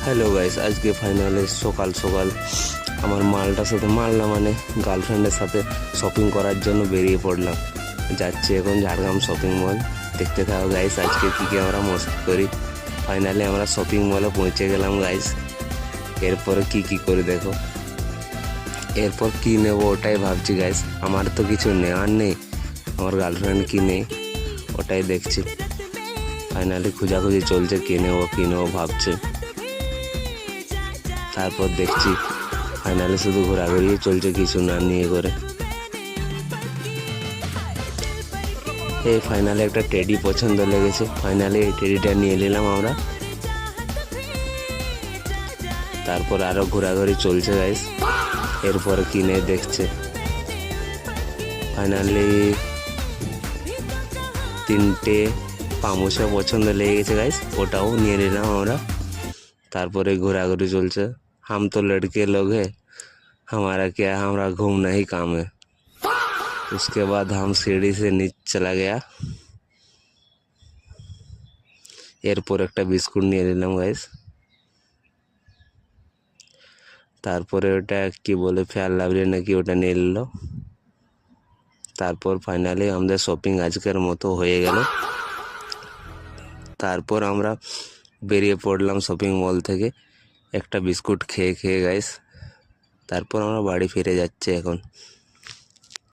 Hello guys, আজকে finally সকাল সকাল আমার মালটার সাথে মানে গার্লফ্রেন্ডের সাথে শপিং করার জন্য বেরিয়ে পড়লাম। যাচ্ছি এখন ঝাড়গ্রাম শপিং মল। দেখতে থাকো গাইস, আজকে কী আমরা মস্তি করি। ফাইনালি আমরা শপিং মলে পৌঁছে গেলাম গাইস। এরপরে কি করি দেখো। এরপর কি নেবো ওটাই ভাবছি গাইস। আমার তো কিছু নেওয়ার নেই, আমার গার্লফ্রেন্ড কি নেই ওটাই দেখছি। ফাইনালি খোঁজাখুঁজি চলছে, কি নেবো ভাবছে। তারপর দেখছি ফাইনালি শুধু ঘোরাঘুরি চলছে, কিছু না নিয়ে করে। এই ফাইনালি একটা টেডি পছন্দ লেগেছে, ফাইনালি এই টেডিটা নিয়ে নিলাম আমরা। তারপর আরো ঘোরাঘুরি চলছে গাইস। এরপরে কিনে দেখছে। ফাইনালি তিনটে পামোশা পছন্দ লেগে গেছে গাইস, ওটাও নিয়ে নিলাম আমরা। তারপরে ঘোরাঘুরি চলছে। हम तो लड़के लोग हैं, हमारा क्या, हमारा घूमना ही काम है। उसके बाद हम सीढ़ी से नीचे चला गया। এরপর একটা বিস্কুট নিয়ে নিলাম গাইস। তারপরে ওটা কি বলে, ফেয়ার লাভলি নাকি, ওটা নিয়ে নিল। তারপর ফাইনালি আমাদের শপিং আজকের মতো হয়ে গেল। তারপর আমরা বেরিয়ে পড়লাম শপিং মল থেকে একটা বিস্কুট খেয়ে গাইস। তারপর আমরা বাড়ি ফিরে যাচ্ছি এখন।